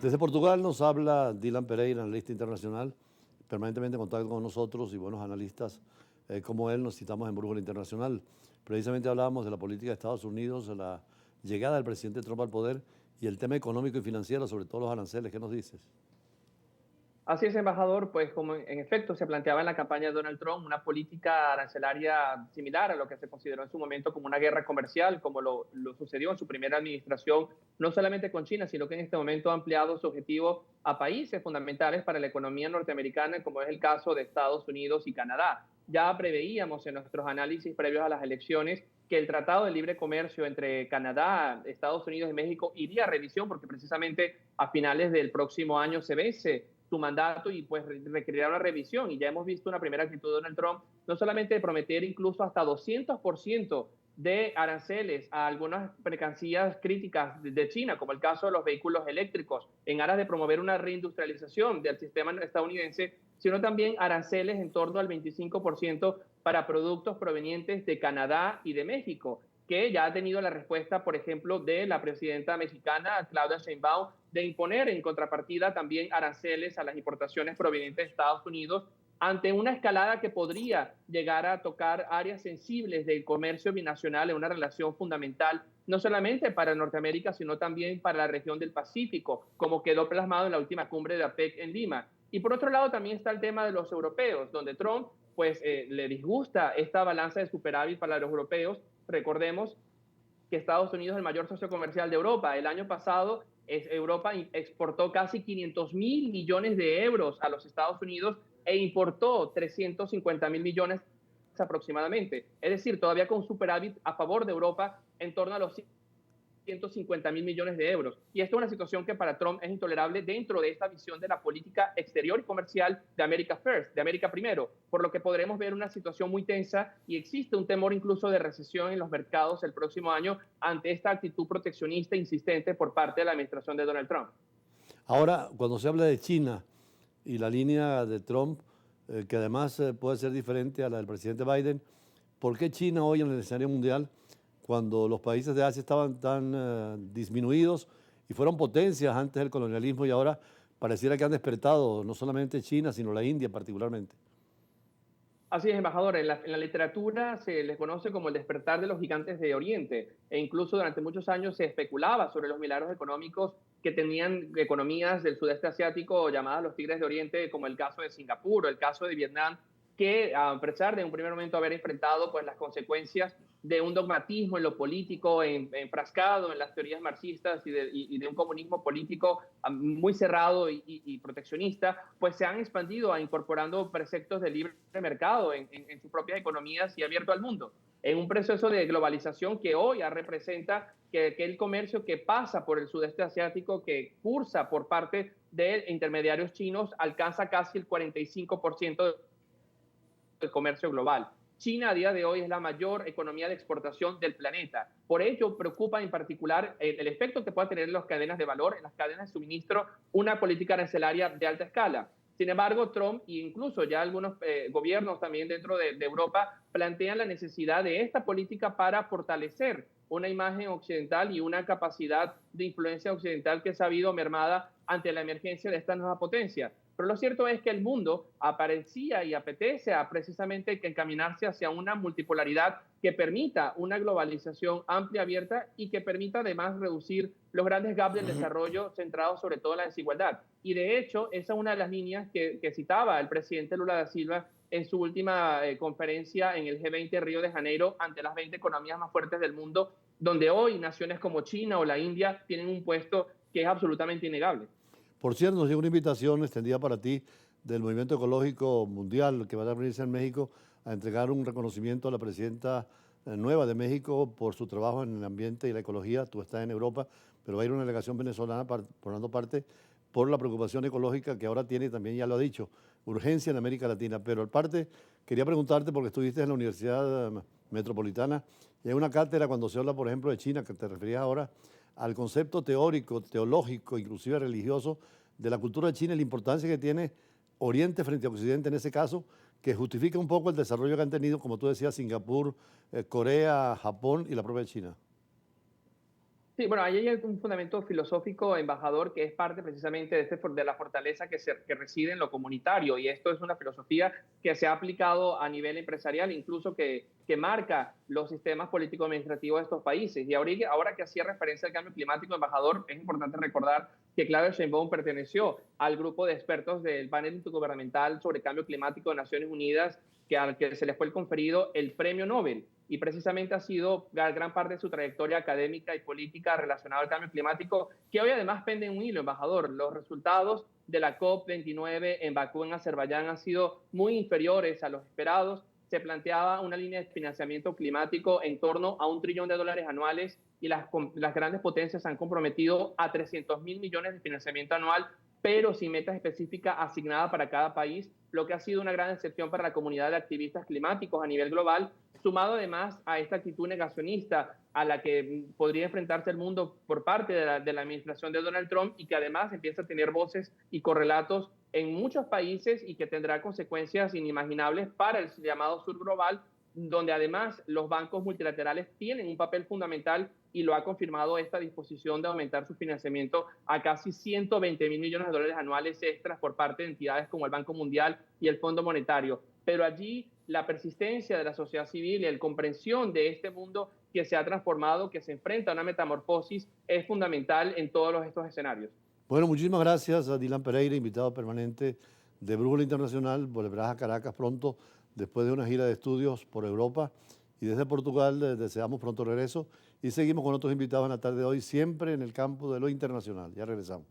Desde Portugal nos habla Dylan Pereira, analista internacional, permanentemente en contacto con nosotros y buenos analistas como él nos citamos en Brújula Internacional. Precisamente hablábamos de la política de Estados Unidos, de la llegada del presidente Trump al poder y el tema económico y financiero, sobre todo los aranceles. ¿Qué nos dices? Así es, embajador, pues como en efecto se planteaba en la campaña de Donald Trump una política arancelaria similar a lo que se consideró en su momento como una guerra comercial, como lo sucedió en su primera administración, no solamente con China, sino que en este momento ha ampliado su objetivo a países fundamentales para la economía norteamericana, como es el caso de Estados Unidos y Canadá. Ya preveíamos en nuestros análisis previos a las elecciones que el Tratado de Libre Comercio entre Canadá, Estados Unidos y México iría a revisión porque precisamente a finales del próximo año se vence su mandato y pues requerirá una revisión. Y ya hemos visto una primera actitud de Donald Trump, no solamente de prometer incluso hasta 200% de aranceles a algunas mercancías críticas de China, como el caso de los vehículos eléctricos, en aras de promover una reindustrialización del sistema estadounidense, sino también aranceles en torno al 25% para productos provenientes de Canadá y de México, que ya ha tenido la respuesta, por ejemplo, de la presidenta mexicana, Claudia Sheinbaum, de imponer en contrapartida también aranceles a las importaciones provenientes de Estados Unidos ante una escalada que podría llegar a tocar áreas sensibles del comercio binacional en una relación fundamental, no solamente para Norteamérica, sino también para la región del Pacífico, como quedó plasmado en la última cumbre de APEC en Lima. Y por otro lado también está el tema de los europeos, donde Trump pues le disgusta esta balanza de superávit para los europeos. Recordemos que Estados Unidos es el mayor socio comercial de Europa. El año pasado Europa exportó casi 500 mil millones de euros a los Estados Unidos e importó 350 mil millones aproximadamente. Es decir, todavía con superávit a favor de Europa en torno a los 150 mil millones de euros. Y esta es una situación que para Trump es intolerable dentro de esta visión de la política exterior y comercial de America First, de América Primero, por lo que podremos ver una situación muy tensa y existe un temor incluso de recesión en los mercados el próximo año ante esta actitud proteccionista insistente por parte de la administración de Donald Trump. Ahora, cuando se habla de China y la línea de Trump, que además puede ser diferente a la del presidente Biden, ¿por qué China hoy en el escenario mundial, cuando los países de Asia estaban tan disminuidos y fueron potencias antes del colonialismo y ahora pareciera que han despertado no solamente China, sino la India particularmente? Así es, embajador. En la literatura se les conoce como el despertar de los gigantes de Oriente e incluso durante muchos años se especulaba sobre los milagros económicos que tenían economías del sudeste asiático llamadas los tigres de Oriente, como el caso de Singapur o el caso de Vietnam, que a pesar de en un primer momento haber enfrentado pues, las consecuencias de un dogmatismo en lo político, enfrascado en las teorías marxistas y de un comunismo político muy cerrado y proteccionista, pues se han expandido incorporando preceptos de libre mercado en sus propias economías y abierto al mundo, en un proceso de globalización que hoy ya representa que el comercio que pasa por el sudeste asiático, que cursa por parte de intermediarios chinos, alcanza casi el 45% del comercio global. China a día de hoy es la mayor economía de exportación del planeta. Por ello, preocupa en particular el efecto que pueda tener en las cadenas de valor, en las cadenas de suministro, una política arancelaria de alta escala. Sin embargo, Trump e incluso ya algunos gobiernos también dentro de Europa plantean la necesidad de esta política para fortalecer una imagen occidental y una capacidad de influencia occidental que se ha habido mermada ante la emergencia de esta nueva potencia. Pero lo cierto es que el mundo aparecía y apetece a precisamente encaminarse hacia una multipolaridad que permita una globalización amplia, abierta y que permita además reducir los grandes gaps del desarrollo centrados sobre todo en la desigualdad. Y de hecho, esa es una de las líneas que citaba el presidente Lula da Silva en su última conferencia en el G20 Río de Janeiro ante las 20 economías más fuertes del mundo, donde hoy naciones como China o la India tienen un puesto que es absolutamente innegable. Por cierto, nos llega una invitación extendida para ti del Movimiento Ecológico Mundial que va a reunirse en México a entregar un reconocimiento a la presidenta nueva de México por su trabajo en el ambiente y la ecología. Tú estás en Europa, pero va a ir una delegación venezolana formando parte por la preocupación ecológica que ahora tiene, también ya lo ha dicho, urgencia en América Latina. Pero aparte, quería preguntarte, porque estuviste en la Universidad Metropolitana, y hay una cátedra cuando se habla, por ejemplo, de China, que te referías ahora, al concepto teórico, teológico, inclusive religioso, de la cultura de China y la importancia que tiene Oriente frente a Occidente en ese caso, que justifica un poco el desarrollo que han tenido, como tú decías, Singapur, Corea, Japón y la propia China. Sí, bueno, ahí hay un fundamento filosófico, embajador, que es parte precisamente de la fortaleza que reside en lo comunitario. Y esto es una filosofía que se ha aplicado a nivel empresarial, incluso que marca los sistemas político-administrativos de estos países. Y ahora que hacía referencia al cambio climático, embajador, es importante recordar que Claudia Sheinbaum perteneció al grupo de expertos del panel intergubernamental sobre cambio climático de Naciones Unidas, al que se le fue conferido el premio Nobel. Y precisamente ha sido gran parte de su trayectoria académica y política relacionada al cambio climático, que hoy además pende un hilo, embajador. Los resultados de la COP29 en Bakú, en Azerbaiyán, han sido muy inferiores a los esperados. Se planteaba una línea de financiamiento climático en torno a $1 trillón anuales y las grandes potencias han comprometido a 300.000 millones de financiamiento anual, pero sin meta específica asignada para cada país, lo que ha sido una gran decepción para la comunidad de activistas climáticos a nivel global, sumado además a esta actitud negacionista a la que podría enfrentarse el mundo por parte de la administración de Donald Trump, y que además empieza a tener voces y correlatos en muchos países y que tendrá consecuencias inimaginables para el llamado sur global, donde además los bancos multilaterales tienen un papel fundamental, y lo ha confirmado esta disposición de aumentar su financiamiento a casi 120.000 millones de dólares anuales extras por parte de entidades como el Banco Mundial y el Fondo Monetario. Pero allí la persistencia de la sociedad civil y la comprensión de este mundo que se ha transformado, que se enfrenta a una metamorfosis, es fundamental en todos estos escenarios. Bueno, muchísimas gracias a Dylan Pereira, invitado permanente de Brújula Internacional. Volverás a Caracas pronto, después de una gira de estudios por Europa. Y desde Portugal deseamos pronto regreso. Y seguimos con otros invitados en la tarde de hoy, siempre en el campo de lo internacional. Ya regresamos.